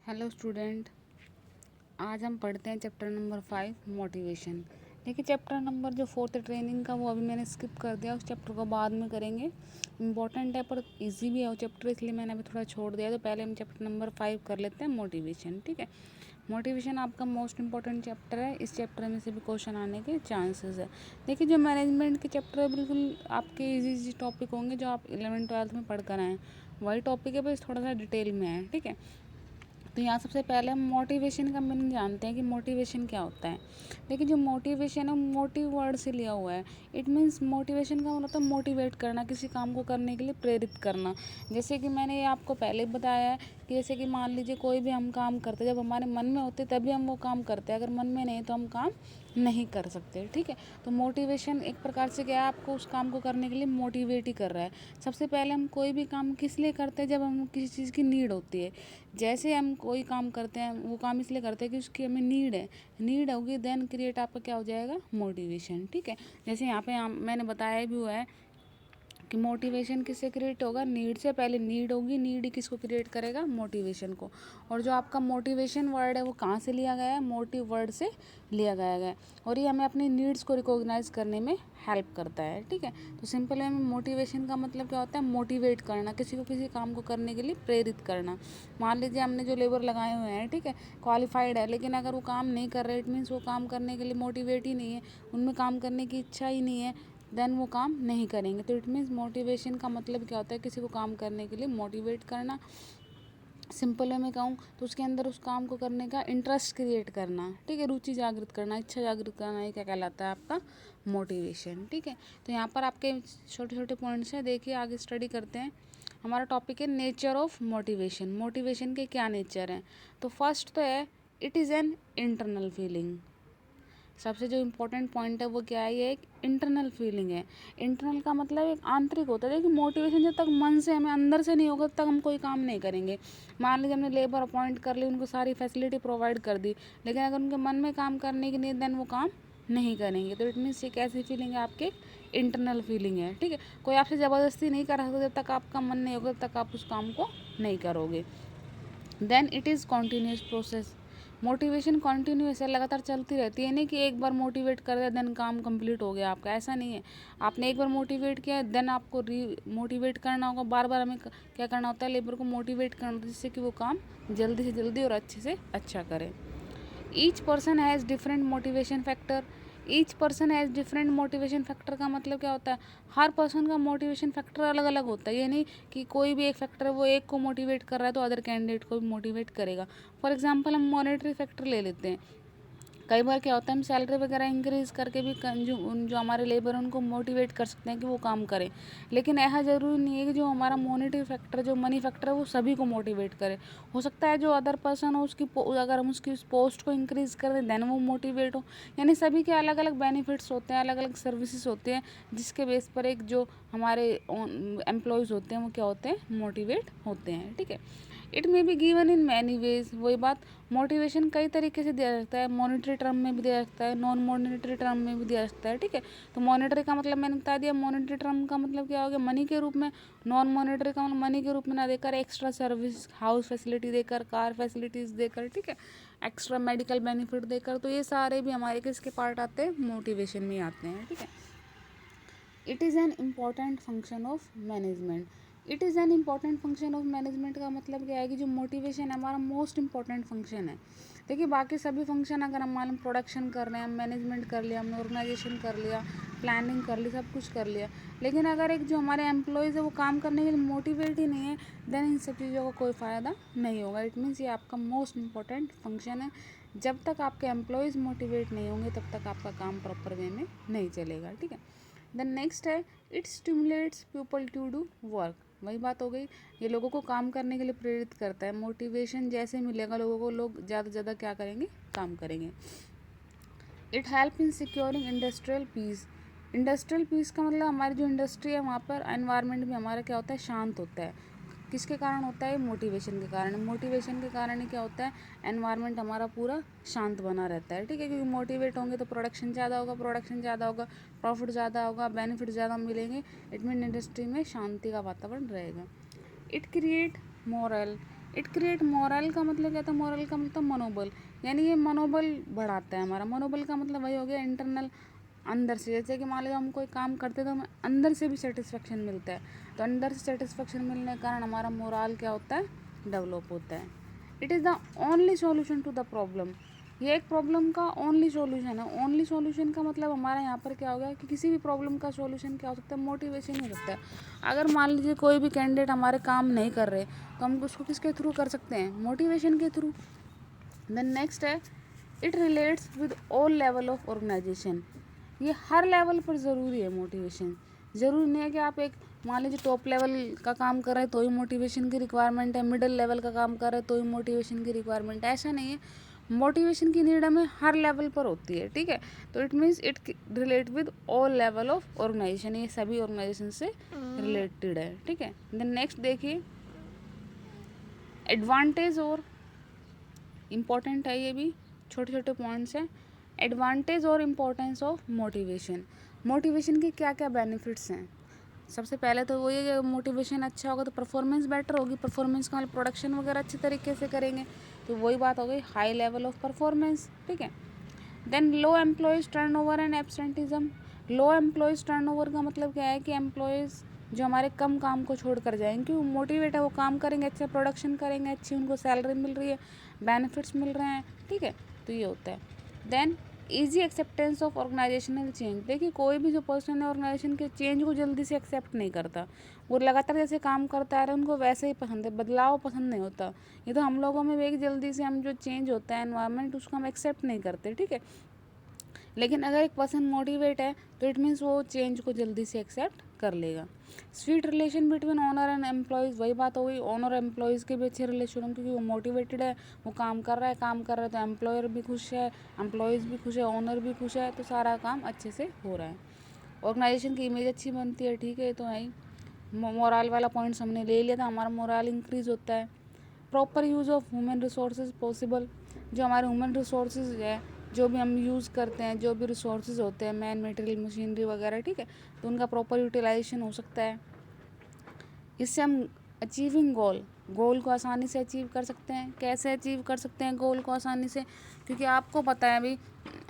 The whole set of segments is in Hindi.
Hello student. आज हम पढ़ते हैं चैप्टर नंबर 5 मोटिवेशन। देखिए चैप्टर नंबर जो 4th ट्रेनिंग का वो अभी मैंने स्किप कर दिया, उस चैप्टर को बाद में करेंगे। इम्पॉर्टेंट है पर इजी भी है वो चैप्टर, इसलिए मैंने अभी थोड़ा छोड़ दिया। तो पहले हम चैप्टर नंबर 5 कर लेते हैं, मोटिवेशन। ठीक है, मोटिवेशन आपका मोस्ट इंपॉर्टेंट चैप्टर है। इस चैप्टर में से भी क्वेश्चन आने के चांसेस है। देखिए जो मैनेजमेंट के चैप्टर है बिल्कुल आपके इजी टॉपिक होंगे जो आप 11th-12th में पढ़ कर आए हैं, वही टॉपिक है, बस थोड़ा सा डिटेल में है। ठीक है, तो यहाँ सबसे पहले हम मोटिवेशन का मीनिंग जानते हैं कि मोटिवेशन क्या होता है। देखिए जो मोटिवेशन है मोटिव वर्ड से लिया हुआ है। इट मीन्स मोटिवेशन का मतलब मोटिवेट करना, किसी काम को करने के लिए प्रेरित करना। जैसे कि मैंने ये आपको पहले बताया है कि जैसे कि मान लीजिए कोई भी हम काम करते हैं, जब हमारे मन में होते तभी हम वो काम करते हैं, अगर मन में नहीं तो हम काम नहीं कर सकते। ठीक है, तो मोटिवेशन एक प्रकार से क्या है, आपको उस काम को करने के लिए मोटिवेट ही कर रहा है। सबसे पहले हम कोई भी काम किस लिए करते हैं, जब हम किसी चीज़ की नीड होती है। जैसे हम कोई काम करते हैं वो काम इसलिए करते हैं कि उसकी हमें नीड होगी, देन क्रिएट आपका क्या हो जाएगा, मोटिवेशन। ठीक है, जैसे यहाँ पे मैंने बताया भी हुआ है कि मोटिवेशन किससे क्रिएट होगा, नीड से। पहले नीड होगी, नीड ही किसको क्रिएट करेगा, मोटिवेशन को। और जो आपका मोटिवेशन वर्ड है वो कहाँ से लिया गया है, मोटिव वर्ड से लिया गया है, और ये हमें अपनी नीड्स को रिकॉग्नाइज करने में हेल्प करता है। ठीक है, तो सिंपल में मोटिवेशन का मतलब क्या होता है, मोटिवेट करना, किसी को किसी काम को करने के लिए प्रेरित करना। मान लीजिए हमने जो लेबर लगाए हुए हैं, ठीक है, क्वालिफाइड है, लेकिन अगर वो काम नहीं कर रहे, इट मीन्स वो काम करने के लिए मोटिवेट ही नहीं है, उनमें काम करने की इच्छा ही नहीं है, देन वो काम नहीं करेंगे। तो इट मीन्स मोटिवेशन का मतलब क्या होता है, किसी को काम करने के लिए मोटिवेट करना। सिंपल वे में कहूँ तो उसके अंदर उस काम को करने का इंटरेस्ट क्रिएट करना। ठीक है, रुचि जागृत करना, इच्छा जागृत करना, ये क्या कहलाता है, आपका मोटिवेशन। ठीक है, तो यहाँ पर आपके छोटे छोटे पॉइंट्स हैं, देखिए आगे स्टडी करते हैं। हमारा टॉपिक है नेचर ऑफ मोटिवेशन। मोटिवेशन के क्या नेचर हैं, तो फर्स्ट तो है it is an internal feeling. सबसे जो इम्पोर्टेंट पॉइंट है वो क्या है, ये एक इंटरनल फीलिंग है। इंटरनल का मतलब एक आंतरिक होता है। देखिए मोटिवेशन जब तक मन से, हमें अंदर से नहीं होगा तब तक हम कोई काम नहीं करेंगे। मान लीजिए हमने लेबर अपॉइंट कर ली, उनको सारी फैसिलिटी प्रोवाइड कर दी, लेकिन अगर उनके मन में काम करने की नहीं, देन वो काम नहीं करेंगे। तो इट मीन्स ये कैसी फीलिंग है, आपकी इंटरनल फीलिंग है। ठीक है, कोई आपसे ज़बरदस्ती नहीं कर सकता, जब तक आपका मन नहीं होगा तब तक आप उस काम को नहीं करोगे। Then it is continuous process. Motivation continuous है, लगातार चलती रहती है। नहीं कि एक बार मोटिवेट कर दिया देन काम कंप्लीट हो गया आपका, ऐसा नहीं है। आपने एक बार मोटिवेट किया देन आपको मोटिवेट करना होगा, बार बार हमें क्या करना होता है, लेबर को मोटिवेट करना होता है, जिससे कि वो काम जल्दी से जल्दी और अच्छे से अच्छा करे। Each person has different motivation factor. Each person has different motivation factor का मतलब क्या होता है, हर पर्सन का मोटिवेशन फैक्टर अलग अलग होता है। ये नहीं कि कोई भी एक फैक्टर है वो एक को मोटिवेट कर रहा है तो अदर कैंडिडेट को भी मोटिवेट करेगा। फॉर एग्जांपल हम मॉनेटरी फैक्टर ले लेते हैं। कई बार क्या होता है, हम सैलरी वगैरह इंक्रीज़ करके भी जो हमारे लेबर हैं उनको मोटिवेट कर सकते हैं कि वो काम करें। लेकिन ऐसा ज़रूरी नहीं है कि जो हमारा मॉनेटरी फैक्टर, जो मनी फैक्टर है, वो सभी को मोटिवेट करे। हो सकता है जो अदर पर्सन हो उसकी अगर हम उसकी पोस्ट को इंक्रीज़ कर दें देन वो मोटिवेट हो। यानी सभी के अलग अलग बेनिफिट्स होते हैं, अलग अलग सर्विसेज होते हैं, जिसके बेस पर एक जो हमारे एम्प्लॉयज़ होते हैं वो क्या होते हैं, मोटिवेट होते हैं। ठीक है, it may be given in many ways. वही बात, मोटिवेशन कई तरीके से दिया जाता है, मॉनेटरी टर्म में भी दिया जाता है, नॉन मॉनेटरी टर्म में भी दिया जाता है। ठीक है, तो मॉनेटरी का मतलब मैंने बता दिया, मॉनेटरी टर्म का मतलब क्या हो गया, मनी के रूप में। नॉन मॉनेटरी का मतलब मनी के रूप में ना देकर एक्स्ट्रा सर्विस, हाउस फैसिलिटी देकर, कार फैसिलिटीज़ देकर, ठीक है, एक्स्ट्रा मेडिकल बेनिफिट देकर। तो ये सारे भी हमारे किसके पार्ट आते हैं, मोटिवेशन में आते हैं। ठीक है, it is an important function of management. It is an important function of management का मतलब क्या है कि जो मोटिवेशन है हमारा मोस्ट इंपॉर्टेंट फंक्शन है। देखिए बाकी सभी फंक्शन अगर हम मान प्रोडक्शन कर रहे हैं, हम मैनेजमेंट कर लिया, हमने ऑर्गेनाइजेशन कर लिया, प्लानिंग कर ली, सब कुछ कर लिया, लेकिन अगर एक जो हमारे एम्प्लॉयज़ है वो काम करने के लिए मोटिवेट ही नहीं है, देन इन सब चीज़ों का कोई फ़ायदा नहीं होगा। इट मीन्स ये आपका मोस्ट इंपॉर्टेंट फंक्शन है। जब तक आपके एम्प्लॉयज़ मोटिवेट नहीं होंगे तब तक आपका काम प्रॉपर वे में नहीं चलेगा। ठीक है, देन नेक्स्ट है it stimulates people to do work. वही बात हो गई, ये लोगों को काम करने के लिए प्रेरित करता है। मोटिवेशन जैसे मिलेगा लोगों को, लोग ज़्यादा से ज़्यादा क्या करेंगे, काम करेंगे। It help in securing industrial peace. Industrial peace का मतलब हमारी जो इंडस्ट्री है वहाँ पर एनवायरनमेंट भी हमारा क्या होता है, शांत होता है। किसके कारण होता है, मोटिवेशन के कारण। मोटिवेशन के कारण ही क्या होता है, एनवायरनमेंट हमारा पूरा शांत बना रहता है। ठीक है, क्योंकि मोटिवेट होंगे तो प्रोडक्शन ज़्यादा होगा, प्रोडक्शन ज़्यादा होगा, प्रॉफिट ज़्यादा होगा, बेनिफिट ज़्यादा मिलेंगे। इट मीन इंडस्ट्री में शांति का वातावरण रहेगा। It create moral. It create moral का मतलब क्या था, मोरल का मतलब मनोबल, यानी ये मनोबल बढ़ाता है हमारा। मनोबल का मतलब वही हो गया इंटरनल, अंदर से। जैसे कि मान लो हम कोई काम करते तो हमें अंदर से भी सेटिस्फेक्शन मिलता है, तो अंदर से सेटिस्फेक्शन मिलने के कारण हमारा मोरल क्या होता है, डेवलप होता है। It is the only solution to the problem, ये एक प्रॉब्लम का ओनली सॉल्यूशन है। ओनली सॉल्यूशन का मतलब हमारा यहाँ पर क्या हो गया कि किसी भी प्रॉब्लम का सॉल्यूशन क्या हो सकता है, मोटिवेशन हो सकता है। अगर मान लीजिए कोई भी कैंडिडेट हमारे काम नहीं कर रहे तो हम उसको किसके थ्रू कर सकते हैं, मोटिवेशन के थ्रू। देन नेक्स्ट है, it relates with all level of organization, ये हर लेवल पर ज़रूरी है मोटिवेशन। ज़रूरी नहीं है कि आप एक मान लीजिए टॉप लेवल का काम कर रहे हैं तो ही मोटिवेशन की रिक्वायरमेंट है, मिडिल लेवल का काम कर रहे हैं तो ही मोटिवेशन की रिक्वायरमेंट है, ऐसा नहीं है। मोटिवेशन की नीड हमें हर लेवल पर होती है, ठीक है। तो it means it relate with all level of organization, ये सभी ऑर्गेनाइजेशन से रिलेटेड है, ठीक है। देन नेक्स्ट देखिए, एडवांटेज और इम्पॉर्टेंट है, ये भी छोटे छोटे पॉइंट्स हैं। एडवांटेज और इम्पोर्टेंस ऑफ मोटिवेशन, मोटिवेशन के क्या क्या बेनिफिट्स हैं। सबसे पहले तो वो ये, मोटिवेशन अच्छा होगा तो परफॉर्मेंस बेटर होगी, परफॉर्मेंस का मतलब प्रोडक्शन वगैरह अच्छे तरीके से करेंगे, तो वही बात हो गई हाई लेवल ऑफ परफॉर्मेंस, ठीक है। Then low employees turnover and absenteeism, low employees turnover का मतलब क्या है कि एम्प्लॉयज़ जो हमारे कम काम को छोड़ कर जाएंगे, क्योंकि वो मोटिवेट है, वो काम करेंगे, अच्छा प्रोडक्शन करेंगे, अच्छी उनको सैलरी मिल रही है, बेनिफिट्स मिल रहे हैं, ठीक है, तो ये होता है। Then easy acceptance of organizational change, देखिए कोई भी जो पर्सन है ऑर्गेनाइजेशन के चेंज को जल्दी से एक्सेप्ट नहीं करता, वो लगातार जैसे काम करता है उनको वैसे ही पसंद है, बदलाव पसंद नहीं होता। ये तो हम लोगों में भी एक जल्दी से हम जो चेंज होता है एनवायरनमेंट उसको हम एक्सेप्ट नहीं करते, ठीक है। लेकिन अगर एक पर्सन मोटिवेट है तो इट मीन्स वो चेंज को जल्दी से एक्सेप्ट कर लेगा। Sweet relation between owner and employees, वही बात हो गई, ओनर एम्प्लॉयज़ के भी अच्छे रिलेशन होंगे क्योंकि वो मोटिवेटेड है, वो काम कर रहा है तो एम्प्लॉयर भी खुश है, एम्प्लॉयज़ भी खुश है, ओनर भी खुश है, तो सारा काम अच्छे से हो रहा है। ऑर्गेनाइजेशन की इमेज अच्छी बनती है, ठीक है, तो है मोरल वाला पॉइंट्स हमने ले लिया था, हमारा मोरल इंक्रीज होता है। Proper use of human resources possible, जो हमारे ह्यूमन रिसोर्सेज है, जो भी हम यूज़ करते हैं, जो भी रिसोर्सेज होते हैं, मैन मटेरियल मशीनरी वगैरह, ठीक है, तो उनका प्रॉपर यूटिलाइजेशन हो सकता है। इससे हम अचीविंग गोल को आसानी से अचीव कर सकते हैं। कैसे अचीव कर सकते हैं गोल को आसानी से, क्योंकि आपको पता है भाई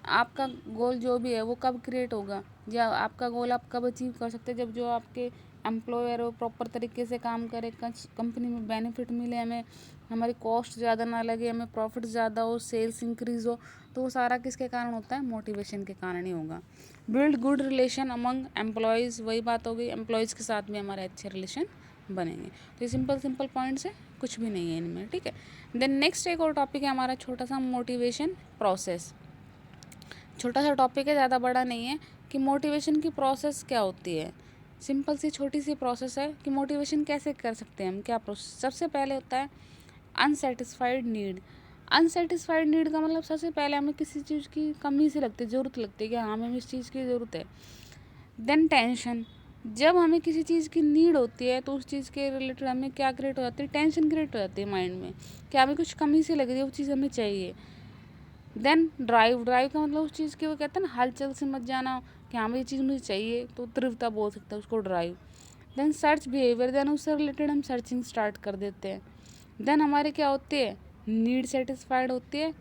आपका गोल जो भी है वो कब क्रिएट होगा, जब आपका गोल आप कब अचीव कर सकते हैं, जब जो आपके एम्प्लॉयर हो प्रॉपर तरीके से काम करे, कंपनी में बेनिफिट मिले, हमें हमारी कॉस्ट ज़्यादा ना लगे, हमें प्रॉफिट ज़्यादा हो, सेल्स इंक्रीज हो, तो वो सारा किसके कारण होता है, मोटिवेशन के कारण ही होगा। Build good relation among employees, वही बात हो गई, एम्प्लॉयज़ के साथ भी हमारे अच्छे रिलेशन बनेंगे। तो ये सिंपल पॉइंट्स है, कुछ भी नहीं है इनमें, ठीक है। देन नेक्स्ट एक और टॉपिक है हमारा छोटा सा, मोटिवेशन प्रोसेस। छोटा सा टॉपिक है, ज़्यादा बड़ा नहीं है, कि मोटिवेशन की प्रोसेस क्या होती है। सिंपल सी छोटी सी प्रोसेस है कि मोटिवेशन कैसे कर सकते हैं हम, क्या प्रोसेस। सबसे पहले होता है अनसेटिस्फाइड नीड। अनसेटिस्फाइड नीड का मतलब सबसे पहले हमें किसी चीज़ की कमी से लगती है, ज़रूरत लगती है कि हाँ हमें इस चीज़ की ज़रूरत है। देन टेंशन, जब हमें किसी चीज़ की नीड होती है तो उस चीज़ के रिलेटेड हमें क्या क्रिएट हो जाती है, टेंशन क्रिएट हो जाती है माइंड में, कि हमें कुछ कमी से लग रही है, वो चीज़ हमें चाहिए। देन ड्राइव का मतलब उस चीज़ की, वो कहते हैं ना हलचल से मत जाना कि हाँ ये चीज़ मुझे चाहिए, तो तीव्रता बोल सकते हैं उसको, drive. Then search behaviour, then उससे रिलेटेड हम सर्चिंग स्टार्ट कर देते हैं। देन हमारे क्या होती है, नीड सेटिस्फाइड होती है।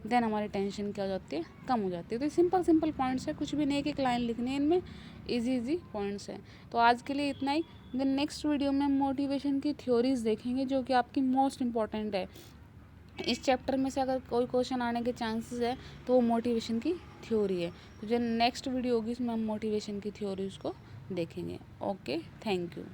देन हमारी टेंशन क्या हो जाती है, कम हो जाती है। तो सिंपल पॉइंट्स है, कुछ भी नहीं, एक लाइन लिखनी है इनमें, इजी पॉइंट्स हैं। तो आज के लिए इतना ही। देन नेक्स्ट वीडियो में हम मोटिवेशन की थ्योरीज देखेंगे जो कि आपकी मोस्ट इंपॉर्टेंट है। इस चैप्टर में से अगर कोई क्वेश्चन आने के चांसेस है तो वो मोटिवेशन की थ्योरी है। तो जो नेक्स्ट वीडियो होगी उसमें हम मोटिवेशन की थ्योरीज को देखेंगे। Okay, thank you.